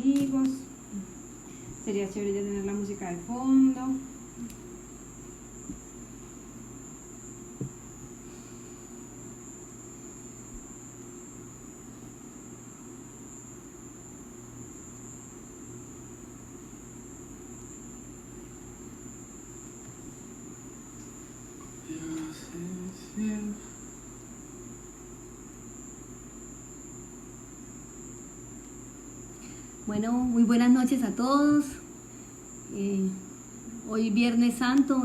amigos. Sería chévere ya tener la música de fondo. Bueno, muy buenas noches a todos. Hoy Viernes Santo,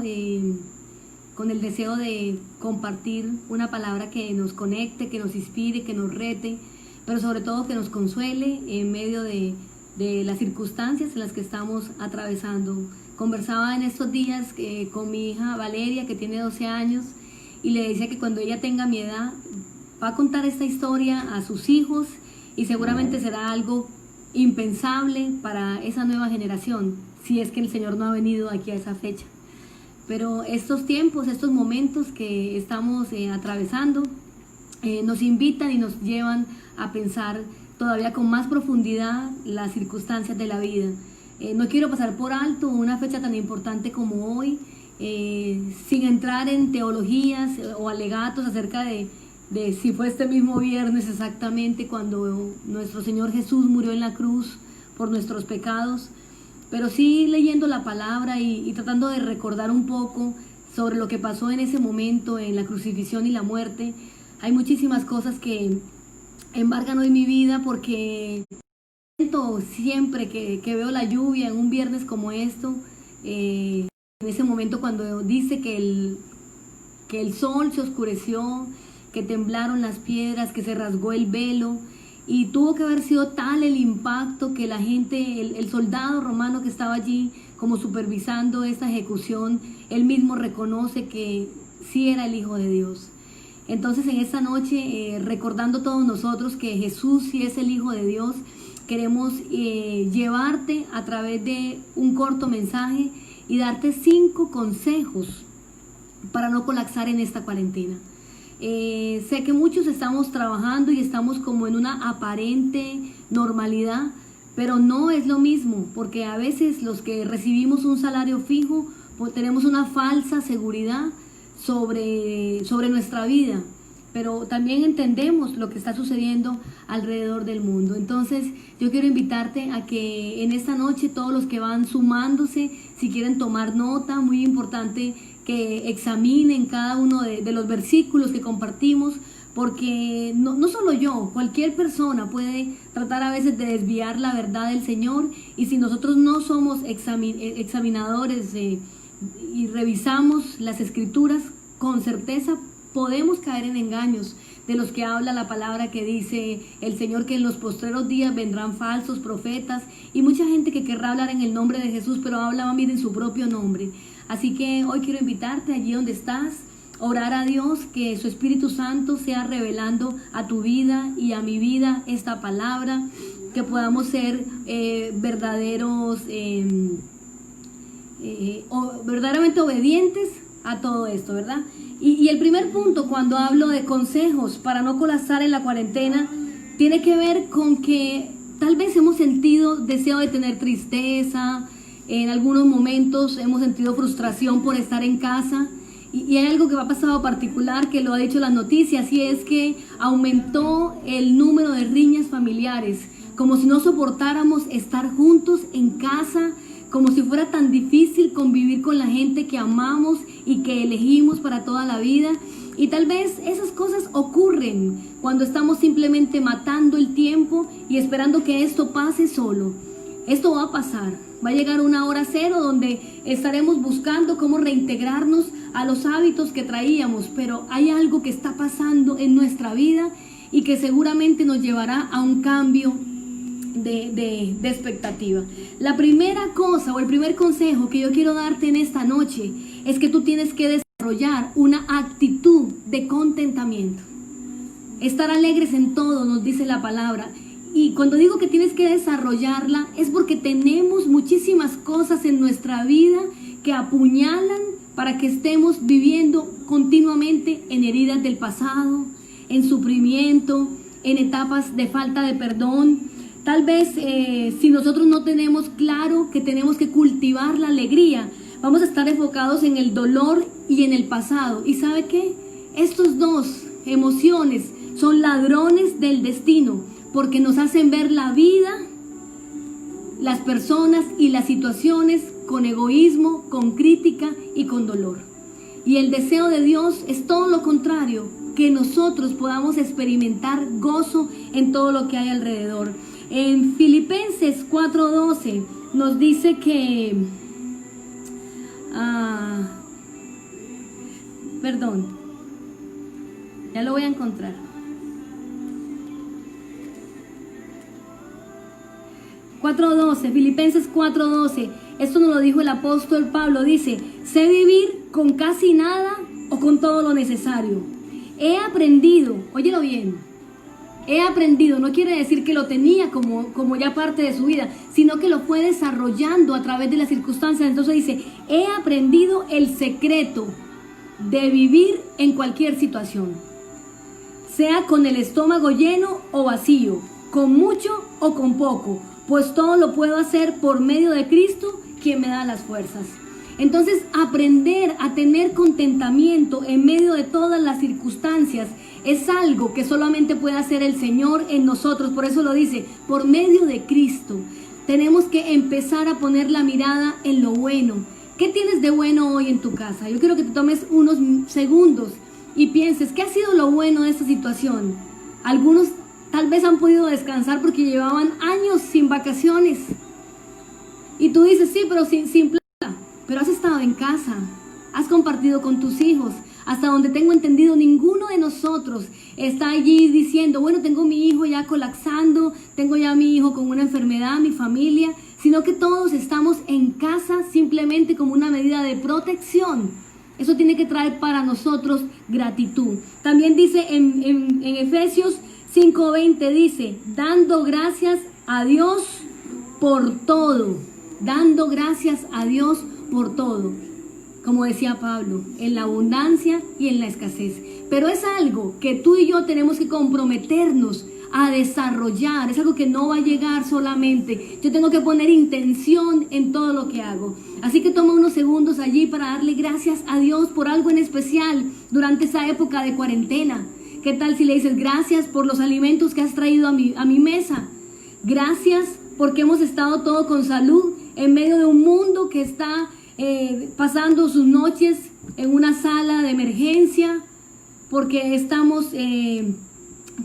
con el deseo de compartir una palabra que nos conecte, que nos inspire, que nos rete, pero sobre todo que nos consuele en medio de las circunstancias en las que estamos atravesando. Conversaba en estos días con mi hija Valeria, que tiene 12 años, y le decía que cuando ella tenga mi edad va a contar esta historia a sus hijos y seguramente será algo impensable para esa nueva generación, si es que el Señor no ha venido aquí a esa fecha. Pero estos tiempos, estos momentos que estamos atravesando, nos invitan y nos llevan a pensar todavía con más profundidad las circunstancias de la vida. No quiero pasar por alto una fecha tan importante como hoy, sin entrar en teologías o alegatos acerca de si fue este mismo viernes exactamente cuando nuestro Señor Jesús murió en la cruz por nuestros pecados, pero sí leyendo la palabra y tratando de recordar un poco sobre lo que pasó en ese momento, en la crucifixión y la muerte. Hay muchísimas cosas que embargan hoy mi vida, porque siempre que veo la lluvia en un viernes como esto, en ese momento cuando dice que el sol se oscureció, que temblaron las piedras, que se rasgó el velo, y tuvo que haber sido tal el impacto que la gente, el soldado romano que estaba allí como supervisando esta ejecución, él mismo reconoce que sí era el Hijo de Dios. Entonces en esta noche, recordando todos nosotros que Jesús sí es el Hijo de Dios, queremos llevarte a través de un corto mensaje y darte 5 consejos para no colapsar en esta cuarentena. Sé que muchos estamos trabajando y estamos como en una aparente normalidad, pero no es lo mismo, porque a veces los que recibimos un salario fijo, pues tenemos una falsa seguridad sobre nuestra vida, pero también entendemos lo que está sucediendo alrededor del mundo. Entonces yo quiero invitarte a que en esta noche todos los que van sumándose, si quieren tomar nota, muy importante que examinen cada uno de los versículos que compartimos, porque no solo yo, cualquier persona puede tratar a veces de desviar la verdad del Señor, y si nosotros no somos examinadores y revisamos las Escrituras, con certeza podemos caer en engaños de los que habla la palabra, que dice el Señor que en los postreros días vendrán falsos profetas, y mucha gente que querrá hablar en el nombre de Jesús, pero habla más bien en su propio nombre. Así que hoy quiero invitarte allí donde estás, orar a Dios, que su Espíritu Santo sea revelando a tu vida y a mi vida esta palabra, que podamos ser verdaderamente obedientes a todo esto, ¿verdad? Y el primer punto, cuando hablo de consejos para no colapsar en la cuarentena, tiene que ver con que tal vez hemos sentido deseo de tener tristeza, en algunos momentos hemos sentido frustración por estar en casa, y hay algo que me ha pasado particular, que lo ha dicho las noticias, y es que aumentó el número de riñas familiares, como si no soportáramos estar juntos en casa, como si fuera tan difícil convivir con la gente que amamos y que elegimos para toda la vida. Y tal vez esas cosas ocurren cuando estamos simplemente matando el tiempo y esperando que esto pase solo. Esto va a pasar, va a llegar una hora cero donde estaremos buscando cómo reintegrarnos a los hábitos que traíamos, pero hay algo que está pasando en nuestra vida y que seguramente nos llevará a un cambio de expectativa. La primera cosa o el primer consejo que yo quiero darte en esta noche es que tú tienes que desarrollar una actitud de contentamiento. Estar alegres en todo, nos dice la palabra. Y cuando digo que tienes que desarrollarla, es porque tenemos muchísimas cosas en nuestra vida que apuñalan para que estemos viviendo continuamente en heridas del pasado, en sufrimiento, en etapas de falta de perdón. Tal vez si nosotros no tenemos claro que tenemos que cultivar la alegría, vamos a estar enfocados en el dolor y en el pasado. ¿Y sabe qué? Estos dos emociones son ladrones del destino, porque nos hacen ver la vida, las personas y las situaciones con egoísmo, con crítica y con dolor. Y el deseo de Dios es todo lo contrario, que nosotros podamos experimentar gozo en todo lo que hay alrededor. En Filipenses 4:12 nos dice que, ya lo voy a encontrar. Filipenses 4:12, esto nos lo dijo el apóstol Pablo, dice: sé vivir con casi nada o con todo lo necesario. He aprendido, óyelo bien, he aprendido, no quiere decir que lo tenía como ya parte de su vida, sino que lo fue desarrollando a través de las circunstancias. Entonces dice: he aprendido el secreto de vivir en cualquier situación, sea con el estómago lleno o vacío, con mucho o con poco, pues todo lo puedo hacer por medio de Cristo, quien me da las fuerzas. Entonces, aprender a tener contentamiento en medio de todas las circunstancias es algo que solamente puede hacer el Señor en nosotros. Por eso lo dice, por medio de Cristo. Tenemos que empezar a poner la mirada en lo bueno. ¿Qué tienes de bueno hoy en tu casa? Yo quiero que te tomes unos segundos y pienses, ¿qué ha sido lo bueno de esta situación? Algunos tal vez han podido descansar porque llevaban años sin vacaciones. Y tú dices, sí, pero sin plata. Pero has estado en casa, has compartido con tus hijos. Hasta donde tengo entendido, ninguno de nosotros está allí diciendo, bueno, tengo mi hijo ya colapsando, tengo ya mi hijo con una enfermedad, mi familia, sino que todos estamos en casa simplemente como una medida de protección. Eso tiene que traer para nosotros gratitud. También dice en Efesios 5:20, dice, dando gracias a Dios por todo, dando gracias a Dios por todo. Como decía Pablo, en la abundancia y en la escasez. Pero es algo que tú y yo tenemos que comprometernos a desarrollar. Es algo que no va a llegar solamente. Yo tengo que poner intención en todo lo que hago. Así que toma unos segundos allí para darle gracias a Dios por algo en especial durante esa época de cuarentena. ¿Qué tal si le dices gracias por los alimentos que has traído a mi mesa? Gracias porque hemos estado todos con salud en medio de un mundo que está pasando sus noches en una sala de emergencia, porque estamos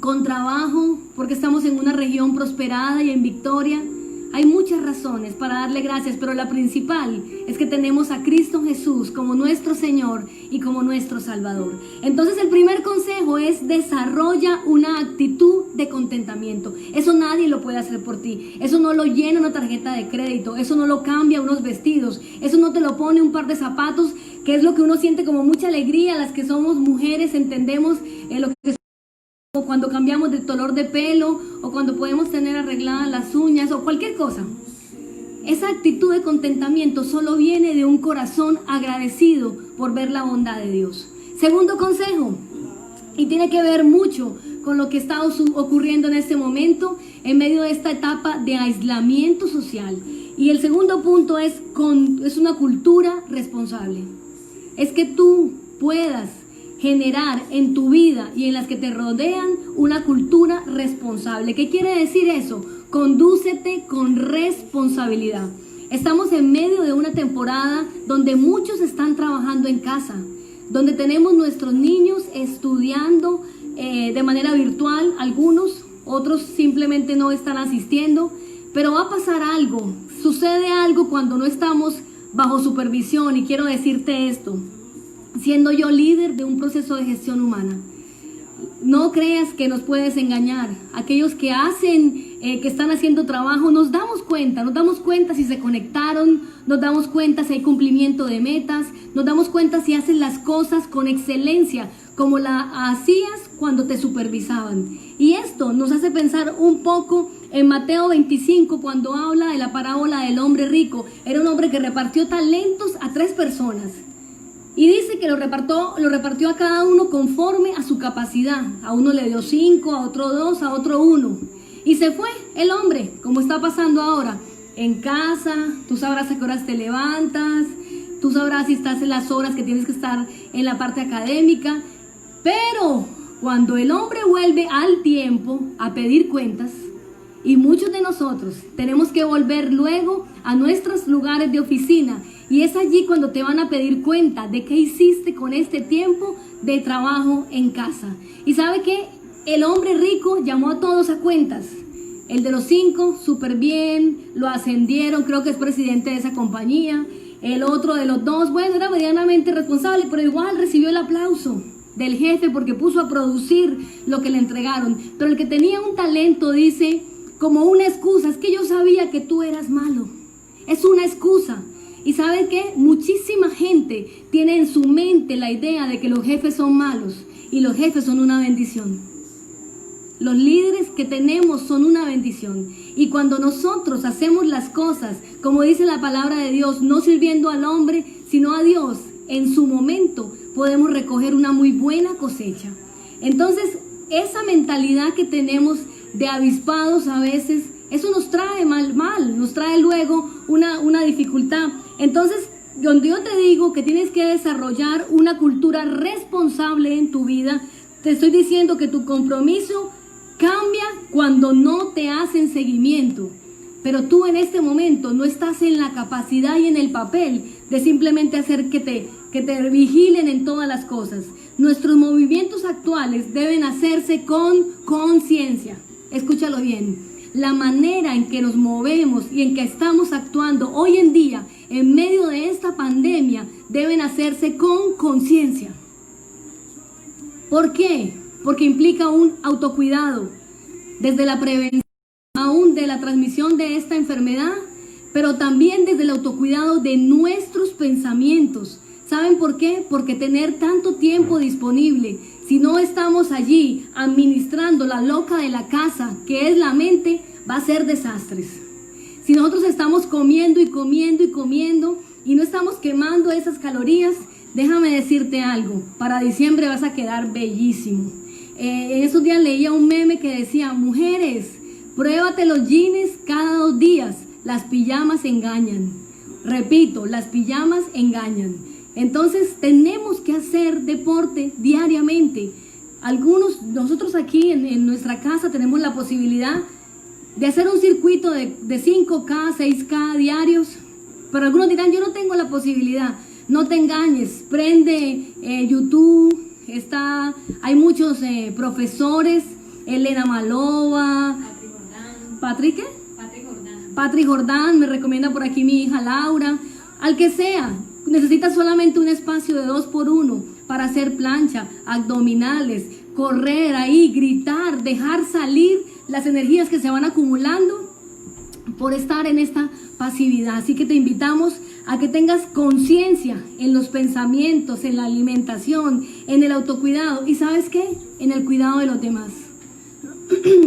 con trabajo, porque estamos en una región prosperada y en victoria. Hay muchas razones para darle gracias, pero la principal es que tenemos a Cristo Jesús como nuestro Señor y como nuestro Salvador. Entonces el primer consejo es: desarrolla una actitud de contentamiento. Eso nadie lo puede hacer por ti. Eso no lo llena una tarjeta de crédito. Eso no lo cambia unos vestidos. Eso no te lo pone un par de zapatos, que es lo que uno siente como mucha alegría. Las que somos mujeres entendemos lo que es cuando cambiamos de color de pelo, o cuando podemos tener arregladas las uñas, o cualquier cosa. Esa actitud de contentamiento solo viene de un corazón agradecido por ver la bondad de Dios. Segundo consejo, y tiene que ver mucho con lo que está ocurriendo en este momento, en medio de esta etapa de aislamiento social. Y el segundo punto es una cultura responsable. Es que tú puedas generar en tu vida y en las que te rodean una cultura responsable. ¿Qué quiere decir eso? Condúcete con responsabilidad. Estamos en medio de una temporada donde muchos están trabajando en casa, donde tenemos nuestros niños estudiando de manera virtual, algunos, otros simplemente no están asistiendo, pero va a pasar algo, sucede algo cuando no estamos bajo supervisión. Y quiero decirte esto, siendo yo líder de un proceso de gestión humana, no creas que nos puedes engañar. Aquellos que que están haciendo trabajo, nos damos cuenta si se conectaron, nos damos cuenta si hay cumplimiento de metas, nos damos cuenta si haces las cosas con excelencia, como la hacías cuando te supervisaban. Y esto nos hace pensar un poco en Mateo 25, cuando habla de la parábola del hombre rico. Era un hombre que repartió talentos a 3 personas. Y dice que lo repartió a cada uno conforme a su capacidad. A uno le dio 5, a otro 2, a otro 1. Y se fue. el hombre, como está pasando ahora, en casa, tú sabrás a qué horas te levantas, tú sabrás si estás en las horas que tienes que estar en la parte académica, pero cuando el hombre vuelve al tiempo a pedir cuentas, y muchos de nosotros tenemos que volver luego a nuestros lugares de oficina, y es allí cuando te van a pedir cuenta de qué hiciste con este tiempo de trabajo en casa. Y sabe que el hombre rico llamó a todos a cuentas. El de los 5, súper bien, lo ascendieron, creo que es presidente de esa compañía. El otro de los 2, bueno, era medianamente responsable, pero igual recibió el aplauso del jefe porque puso a producir lo que le entregaron. Pero el que tenía un talento dice, como una excusa, es que yo sabía que tú eras malo. Es una excusa. ¿Y sabe qué? Muchísima gente tiene en su mente la idea de que los jefes son malos y los jefes son una bendición. Los líderes que tenemos son una bendición. Y cuando nosotros hacemos las cosas, como dice la palabra de Dios, no sirviendo al hombre, sino a Dios, en su momento podemos recoger una muy buena cosecha. Entonces, esa mentalidad que tenemos de avispados a veces, eso nos trae mal, nos trae luego una dificultad. Entonces, donde yo te digo que tienes que desarrollar una cultura responsable en tu vida, te estoy diciendo que tu compromiso cambia cuando no te hacen seguimiento. Pero tú en este momento no estás en la capacidad y en el papel de simplemente hacer que te vigilen en todas las cosas. Nuestros movimientos actuales deben hacerse con conciencia. Escúchalo bien. La manera en que nos movemos y en que estamos actuando hoy en día en medio de esta pandemia deben hacerse con conciencia. ¿Por qué? Porque implica un autocuidado desde la prevención aún de la transmisión de esta enfermedad, pero también desde el autocuidado de nuestros pensamientos. ¿Saben por qué? Porque tener tanto tiempo disponible, si no estamos allí administrando la loca de la casa, que es la mente, va a ser desastres. Si nosotros estamos comiendo y comiendo y comiendo y no estamos quemando esas calorías, déjame decirte algo, para diciembre vas a quedar bellísimo. En esos días leía un meme que decía, mujeres, pruébate los jeans cada 2 días, las pijamas engañan. Repito, las pijamas engañan. Entonces tenemos que hacer deporte diariamente. Nosotros aquí en nuestra casa tenemos la posibilidad de hacer un circuito de 5K, 6K diarios, pero algunos dirán, yo no tengo la posibilidad. No te engañes, prende YouTube, hay muchos profesores, Elena Malova, Patrick Jordán, me recomienda por aquí mi hija Laura, al que sea. Necesitas solamente un espacio de 2x1 para hacer plancha, abdominales, correr ahí, gritar, dejar salir las energías que se van acumulando por estar en esta pasividad. Así que te invitamos a que tengas conciencia en los pensamientos, en la alimentación, en el autocuidado y ¿sabes qué? En el cuidado de los demás.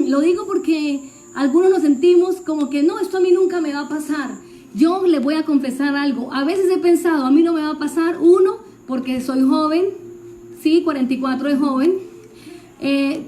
Lo digo porque algunos nos sentimos como que no, esto a mí nunca me va a pasar. Yo les voy a confesar algo, a veces he pensado, a mí no me va a pasar, uno, porque soy joven, sí, 44 es joven,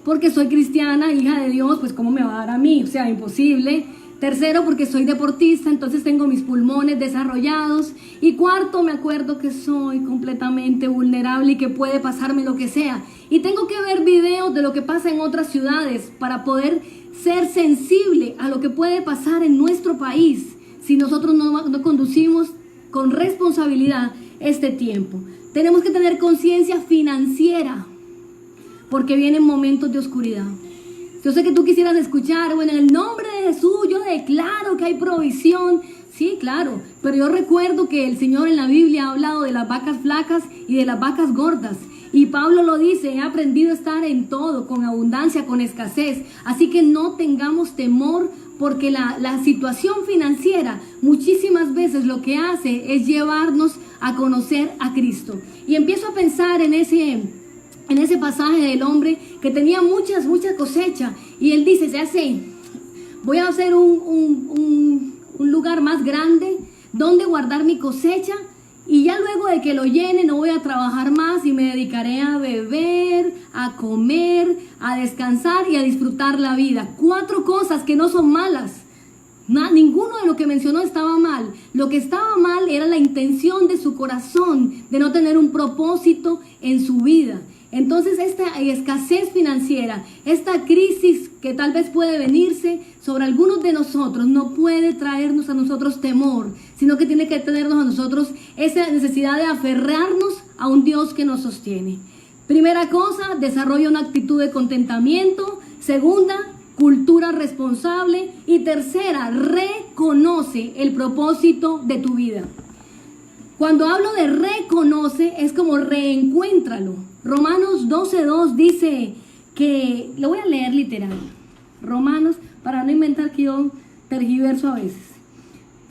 porque soy cristiana, hija de Dios, pues ¿cómo me va a dar a mí? O sea, imposible. Tercero, porque soy deportista, entonces tengo mis pulmones desarrollados. Y cuarto, me acuerdo que soy completamente vulnerable y que puede pasarme lo que sea. Y tengo que ver videos de lo que pasa en otras ciudades para poder ser sensible a lo que puede pasar en nuestro país si nosotros no conducimos con responsabilidad este tiempo. Tenemos que tener conciencia financiera porque vienen momentos de oscuridad. Yo sé que tú quisieras escuchar, bueno, en el nombre de Jesús yo declaro que hay provisión. Sí, claro, pero yo recuerdo que el Señor en la Biblia ha hablado de las vacas flacas y de las vacas gordas. Y Pablo lo dice, he aprendido a estar en todo, con abundancia, con escasez. Así que no tengamos temor porque la situación financiera muchísimas veces lo que hace es llevarnos a conocer a Cristo. Y empiezo a pensar en ese pasaje del hombre que tenía mucha cosecha y él dice, voy a hacer un lugar más grande donde guardar mi cosecha y ya luego de que lo llene no voy a trabajar más y me dedicaré a beber, a comer, a descansar y a disfrutar la vida. 4 cosas que no son malas. Ninguno de lo que mencionó estaba mal. Lo que estaba mal era la intención de su corazón de no tener un propósito en su vida. Entonces esta escasez financiera, esta crisis que tal vez puede venirse sobre algunos de nosotros, no puede traernos a nosotros temor, sino que tiene que tenernos a nosotros esa necesidad de aferrarnos a un Dios que nos sostiene. Primera cosa, desarrolla una actitud de contentamiento. Segunda, cultura responsable. Y tercera, reconoce el propósito de tu vida. Cuando hablo de reconoce, es como reencuéntralo. Romanos 12:2 dice que, lo voy a leer literal, Romanos, para no inventar que yo tergiverso a veces.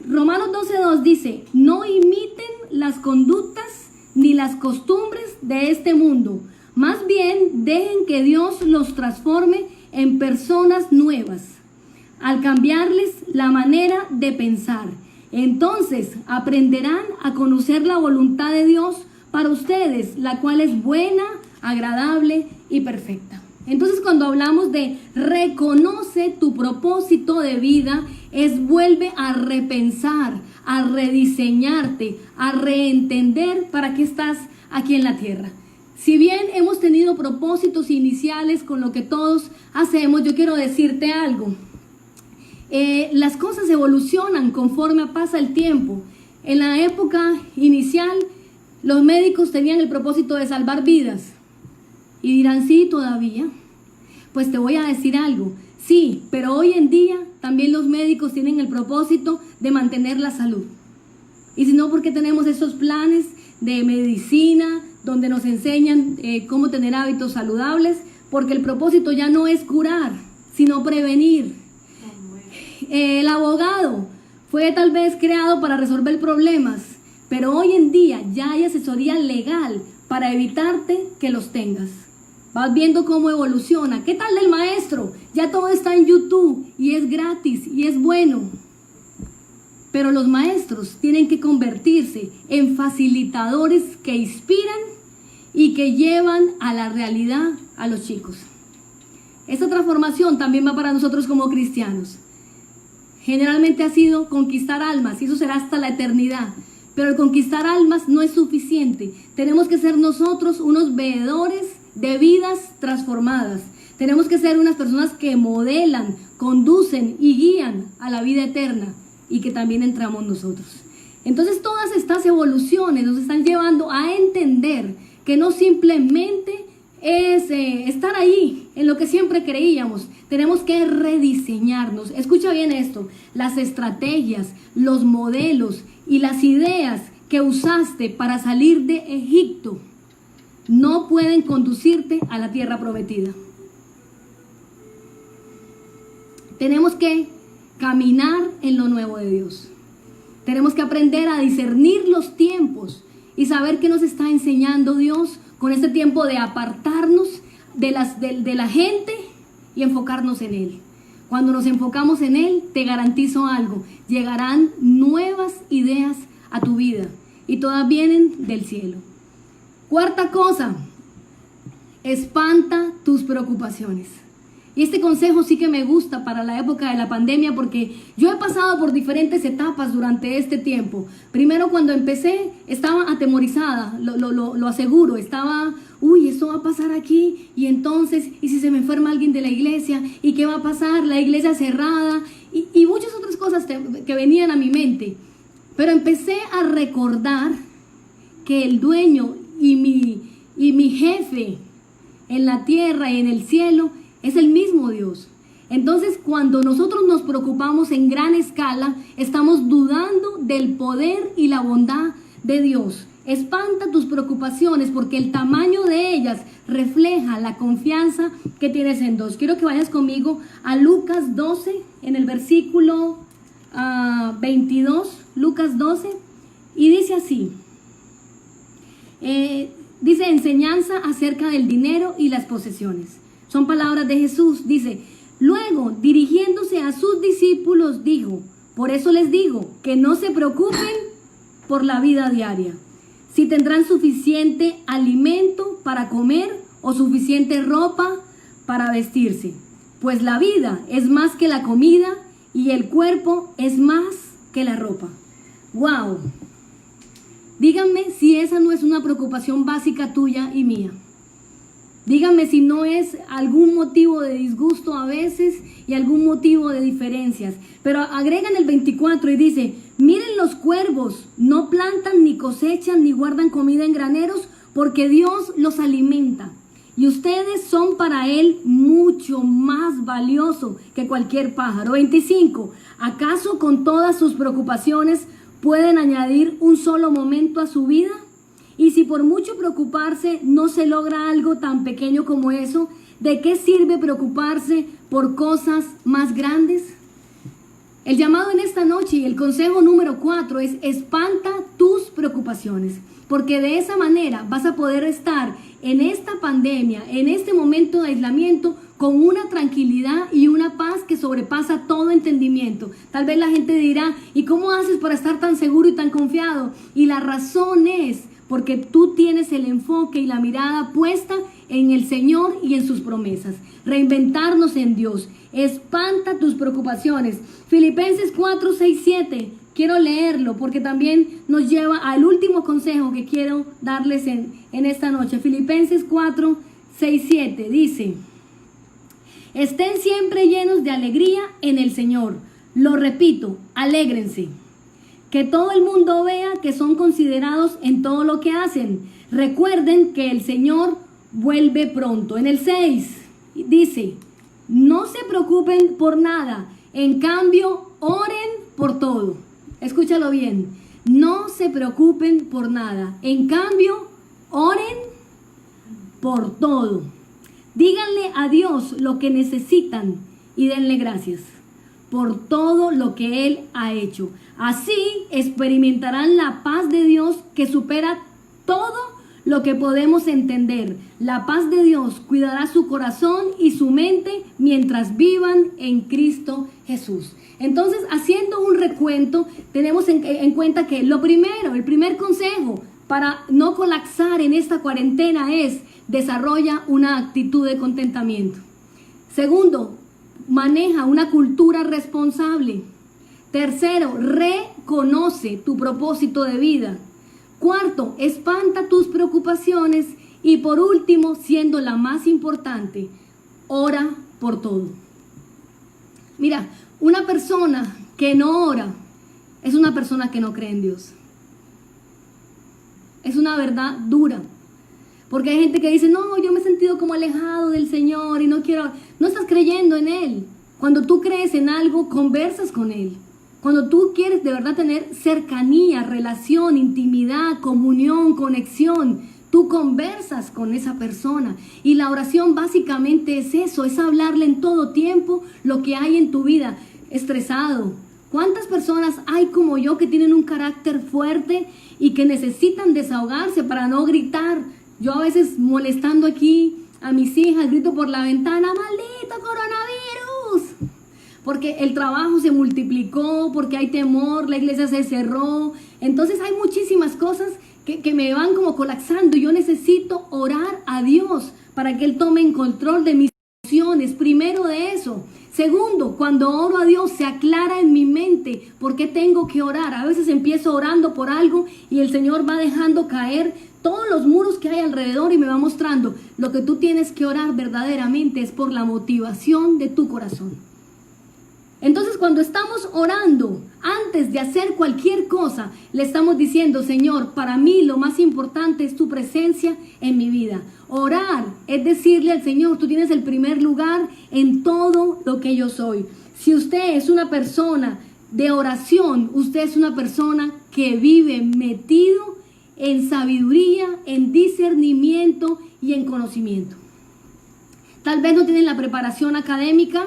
Romanos 12:2 dice, no imiten las conductas ni las costumbres de este mundo, más bien dejen que Dios los transforme en personas nuevas, al cambiarles la manera de pensar. Entonces aprenderán a conocer la voluntad de Dios para ustedes, la cual es buena, agradable y perfecta. Entonces, cuando hablamos de reconoce tu propósito de vida, es vuelve a repensar, a rediseñarte, a reentender para qué estás aquí en la tierra. Si bien hemos tenido propósitos iniciales con lo que todos hacemos, yo quiero decirte algo. Las cosas evolucionan conforme pasa el tiempo. En la época inicial, los médicos tenían el propósito de salvar vidas. Y dirán, sí, todavía. Pues te voy a decir algo. Sí, pero hoy en día también los médicos tienen el propósito de mantener la salud. Y si no, ¿por qué tenemos esos planes de medicina donde nos enseñan cómo tener hábitos saludables? Porque el propósito ya no es curar, sino prevenir. El abogado fue tal vez creado para resolver problemas, pero hoy en día ya hay asesoría legal para evitarte que los tengas. Vas viendo cómo evoluciona. ¿Qué tal del maestro? Ya todo está en YouTube y es gratis y es bueno. Pero los maestros tienen que convertirse en facilitadores que inspiran y que llevan a la realidad a los chicos. Esta transformación también va para nosotros como cristianos. Generalmente ha sido conquistar almas y eso será hasta la eternidad. Pero el conquistar almas no es suficiente. Tenemos que ser nosotros unos veedores de vidas transformadas. Tenemos que ser unas personas que modelan, conducen y guían a la vida eterna y que también entramos nosotros. Entonces todas estas evoluciones nos están llevando a entender que no simplemente es estar ahí en lo que siempre creíamos. Tenemos que rediseñarnos. Escucha bien esto: las estrategias, los modelos y las ideas que usaste para salir de Egipto no pueden conducirte a la tierra prometida. Tenemos que caminar en lo nuevo de Dios. Tenemos que aprender a discernir los tiempos y saber qué nos está enseñando Dios con este tiempo de apartarnos de la gente y enfocarnos en Él. Cuando nos enfocamos en Él, te garantizo algo: llegarán nuevas ideas a tu vida y todas vienen del cielo. Cuarta cosa, espanta tus preocupaciones. Y este consejo sí que me gusta para la época de la pandemia, porque yo he pasado por diferentes etapas durante este tiempo. Primero, cuando empecé, estaba atemorizada, lo aseguro, estaba, esto va a pasar aquí, y entonces, ¿y si se me enferma alguien de la iglesia? ¿Y qué va a pasar? La iglesia cerrada, y muchas otras cosas que venían a mi mente. Pero empecé a recordar que el dueño y mi jefe en la tierra y en el cielo es el mismo Dios. Entonces, cuando nosotros nos preocupamos en gran escala, estamos dudando del poder y la bondad de Dios. Espanta tus preocupaciones, porque el tamaño de ellas refleja la confianza que tienes en Dios. Quiero que vayas conmigo a Lucas 12, en el versículo 22, Lucas 12, y dice así. Dice enseñanza acerca del dinero y las posesiones. Son palabras de Jesús. Dice, luego, dirigiéndose a sus discípulos, dijo, por eso les digo, que no se preocupen por la vida diaria, si tendrán suficiente alimento para comer o suficiente ropa para vestirse. Pues la vida es más que la comida y el cuerpo es más que la ropa. ¡Wow! Díganme si esa no es una preocupación básica tuya y mía. Díganme si no es algún motivo de disgusto a veces y algún motivo de diferencias. Pero agregan el 24 y dice, miren los cuervos, no plantan ni cosechan ni guardan comida en graneros porque Dios los alimenta. Y ustedes son para Él mucho más valioso que cualquier pájaro. 25. ¿Acaso con todas sus preocupaciones pueden añadir un solo momento a su vida? Y si por mucho preocuparse no se logra algo tan pequeño como eso, ¿de qué sirve preocuparse por cosas más grandes? El llamado en esta noche y el consejo número 4 es espanta tus preocupaciones, porque de esa manera vas a poder estar en esta pandemia, en este momento de aislamiento, con una tranquilidad y una paz que sobrepasa todo entendimiento. Tal vez la gente dirá, ¿y cómo haces para estar tan seguro y tan confiado? Y la razón es porque tú tienes el enfoque y la mirada puesta en el Señor y en sus promesas. Reinventarnos en Dios. Espanta tus preocupaciones. Filipenses 4, 6, 7. Quiero leerlo porque también nos lleva al último consejo que quiero darles en esta noche. Filipenses 4, 6, 7 dice: estén siempre llenos de alegría en el Señor. Lo repito, alégrense. Que todo el mundo vea que son considerados en todo lo que hacen. Recuerden que el Señor vuelve pronto. En el 6 dice, no se preocupen por nada, en cambio oren por todo. Escúchalo bien, no se preocupen por nada, en cambio oren por todo. Díganle a Dios lo que necesitan y denle gracias por todo lo que Él ha hecho. Así experimentarán la paz de Dios que supera todo lo que podemos entender. La paz de Dios cuidará su corazón y su mente mientras vivan en Cristo Jesús. Entonces, haciendo un recuento, tenemos en cuenta que el primer consejo para no colapsar en esta cuarentena es: desarrolla una actitud de contentamiento. Segundo, maneja una cultura responsable. Tercero, reconoce tu propósito de vida. Cuarto, espanta tus preocupaciones. Y por último, siendo la más importante, ora por todo. Mira, una persona que no ora es una persona que no cree en Dios. Es una verdad dura. Porque hay gente que dice, no, yo me he sentido como alejado del Señor y no quiero. No estás creyendo en Él. Cuando tú crees en algo, conversas con Él. Cuando tú quieres de verdad tener cercanía, relación, intimidad, comunión, conexión, tú conversas con esa persona. Y la oración básicamente es eso, es hablarle en todo tiempo lo que hay en tu vida. Estresado. ¿Cuántas personas hay como yo que tienen un carácter fuerte y que necesitan desahogarse para no gritar? Yo a veces molestando aquí a mis hijas, grito por la ventana, ¡maldito coronavirus! Porque el trabajo se multiplicó, porque hay temor, la iglesia se cerró. Entonces hay muchísimas cosas que me van como colapsando. Yo necesito orar a Dios para que Él tome en control de mis emociones. Primero de eso. Segundo, cuando oro a Dios se aclara en mi mente por qué tengo que orar. A veces empiezo orando por algo y el Señor va dejando caer todos los muros que hay alrededor y me va mostrando lo que tú tienes que orar verdaderamente es por la motivación de tu corazón. Entonces, cuando estamos orando, antes de hacer cualquier cosa, le estamos diciendo, Señor, para mí lo más importante es tu presencia en mi vida. Orar es decirle al Señor, tú tienes el primer lugar en todo lo que yo soy. Si usted es una persona de oración, usted es una persona que vive metido en sabiduría, en discernimiento y en conocimiento. Tal vez no tienes la preparación académica,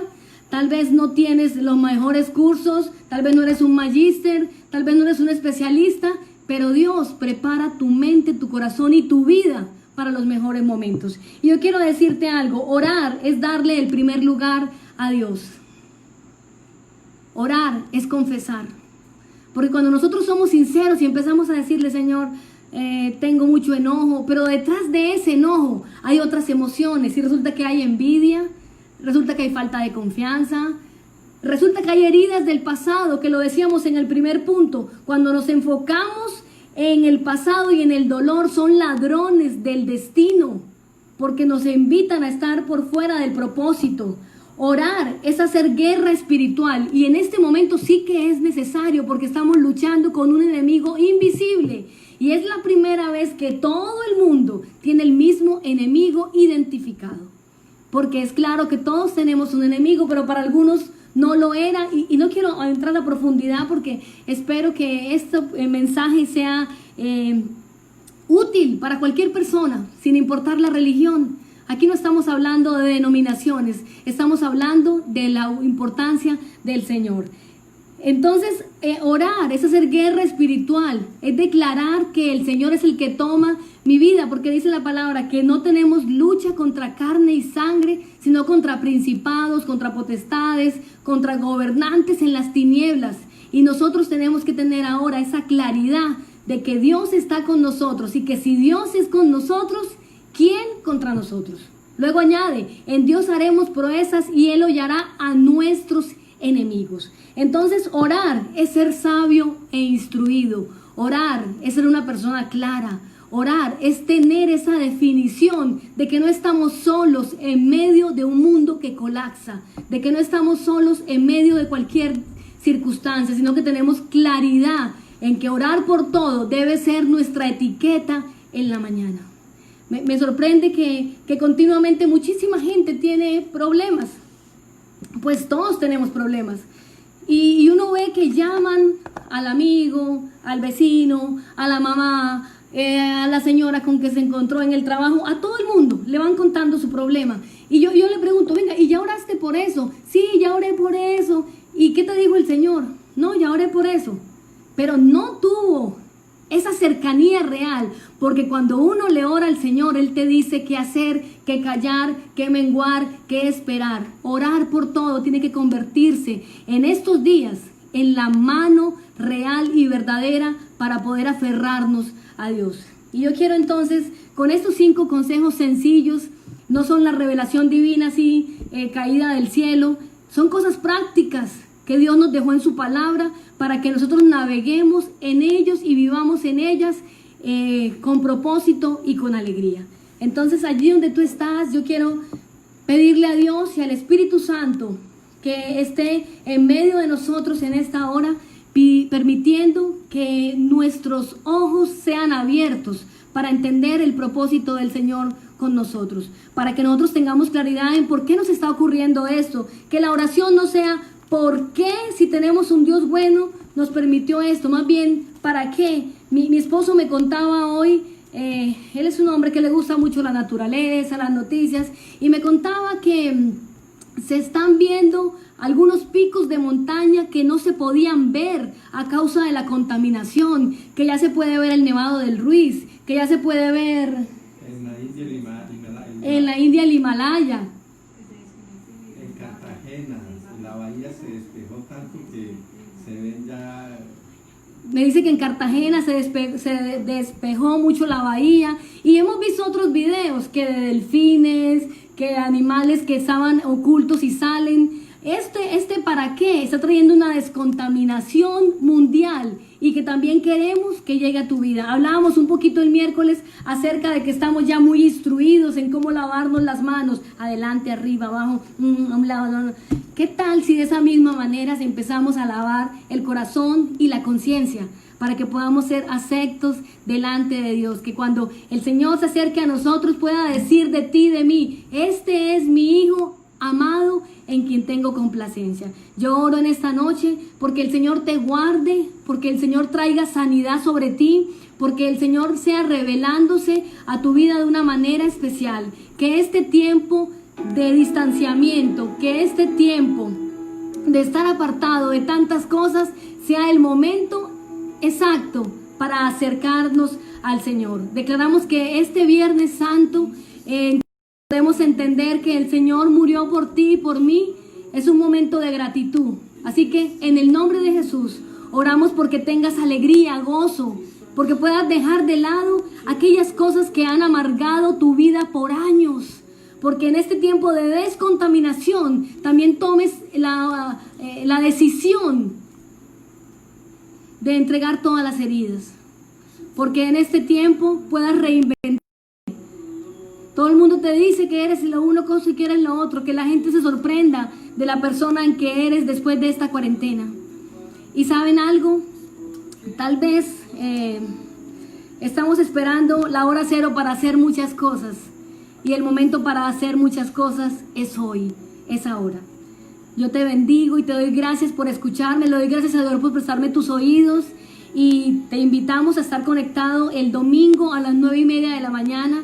tal vez no tienes los mejores cursos, tal vez no eres un magíster, tal vez no eres un especialista, pero Dios prepara tu mente, tu corazón y tu vida para los mejores momentos. Y yo quiero decirte algo, orar es darle el primer lugar a Dios. Orar es confesar. Porque cuando nosotros somos sinceros y empezamos a decirle, Señor, tengo mucho enojo, pero detrás de ese enojo hay otras emociones y resulta que hay envidia, resulta que hay falta de confianza, resulta que hay heridas del pasado, que lo decíamos en el primer punto. Cuando nos enfocamos en el pasado y en el dolor, son ladrones del destino, porque nos invitan a estar por fuera del propósito. Orar es hacer guerra espiritual, y en este momento sí que es necesario, porque estamos luchando con un enemigo invisible, y es la primera vez que todo el mundo tiene el mismo enemigo identificado, porque es claro que todos tenemos un enemigo, pero para algunos no lo era, y no quiero entrar a profundidad porque espero que este mensaje sea útil para cualquier persona, sin importar la religión. Aquí no estamos hablando de denominaciones, estamos hablando de la importancia del Señor. Entonces, orar es hacer guerra espiritual, es declarar que el Señor es el que toma mi vida, porque dice la palabra que no tenemos lucha contra carne y sangre, sino contra principados, contra potestades, contra gobernantes en las tinieblas. Y nosotros tenemos que tener ahora esa claridad de que Dios está con nosotros, y que si Dios es con nosotros, ¿quién contra nosotros? Luego añade, en Dios haremos proezas y Él hollará a nuestros enemigos. Entonces, orar es ser sabio e instruido. Orar es ser una persona clara. Orar es tener esa definición de que no estamos solos en medio de un mundo que colapsa, de que no estamos solos en medio de cualquier circunstancia, sino que tenemos claridad en que orar por todo debe ser nuestra etiqueta en la mañana. Me sorprende que continuamente muchísima gente tiene problemas. Pues todos tenemos problemas. Y uno ve que llaman al amigo, al vecino, a la mamá, a la señora con que se encontró en el trabajo, a todo el mundo le van contando su problema. Y yo le pregunto, venga, ¿y ya oraste por eso? Sí, ya oré por eso. ¿Y qué te dijo el Señor? No, ya oré por eso. Pero no tuvo esa cercanía real, porque cuando uno le ora al Señor, Él te dice qué hacer, qué callar, qué menguar, qué esperar. Orar por todo tiene que convertirse en estos días en la mano real y verdadera para poder aferrarnos a Dios. Y yo quiero entonces, con estos 5 consejos sencillos, no son la revelación divina así, caída del cielo, son cosas prácticas que Dios nos dejó en su palabra para que nosotros naveguemos en ellos y vivamos en ellas con propósito y con alegría. Entonces, allí donde tú estás, yo quiero pedirle a Dios y al Espíritu Santo que esté en medio de nosotros en esta hora, permitiendo que nuestros ojos sean abiertos para entender el propósito del Señor con nosotros, para que nosotros tengamos claridad en por qué nos está ocurriendo esto, que la oración no sea ¿por qué, si tenemos un Dios bueno, nos permitió esto? Más bien, ¿para qué? Mi esposo me contaba hoy, él es un hombre que le gusta mucho la naturaleza, las noticias, y me contaba que se están viendo algunos picos de montaña que no se podían ver a causa de la contaminación, que ya se puede ver el Nevado del Ruiz, que ya se puede ver en la India el Himalaya. En Cartagena, la bahía se despejó tanto que se ven ya. Me dice que en Cartagena se despejó mucho la bahía, y hemos visto otros videos que de delfines, que de animales que estaban ocultos y salen. ¿Para qué? Está trayendo una descontaminación mundial, y que también queremos que llegue a tu vida. Hablábamos un poquito el miércoles acerca de que estamos ya muy instruidos en cómo lavarnos las manos, adelante, arriba, abajo, a un lado, no. ¿Qué tal si de esa misma manera empezamos a lavar el corazón y la conciencia, para que podamos ser aceptos delante de Dios? Que cuando el Señor se acerque a nosotros pueda decir de ti, de mí, este es mi Hijo amado en quien tengo complacencia. Yo oro en esta noche porque el Señor te guarde, porque el Señor traiga sanidad sobre ti, porque el Señor sea revelándose a tu vida de una manera especial. Que este tiempo de distanciamiento, que este tiempo de estar apartado de tantas cosas sea el momento exacto para acercarnos al Señor. Declaramos que este Viernes Santo podemos entender que el Señor murió por ti y por mí. Es un momento de gratitud. Así que en el nombre de Jesús oramos porque tengas alegría, gozo, porque puedas dejar de lado aquellas cosas que han amargado tu vida por años, porque en este tiempo de descontaminación también tomes la decisión de entregar todas las heridas, porque en este tiempo puedas reinventar. Todo el mundo te dice que eres lo uno cosa y que eres lo otro, que la gente se sorprenda de la persona en que eres después de esta cuarentena. ¿Y saben algo? Tal vez estamos esperando la hora cero para hacer muchas cosas, y el momento para hacer muchas cosas es hoy, es ahora. Yo te bendigo y te doy gracias por escucharme, le doy gracias a Dios por prestarme tus oídos, y te invitamos a estar conectado el domingo a las 9:30 de la mañana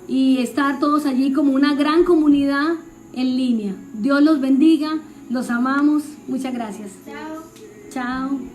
y estar todos allí como una gran comunidad en línea. Dios los bendiga, los amamos, muchas gracias. Chao. Chao.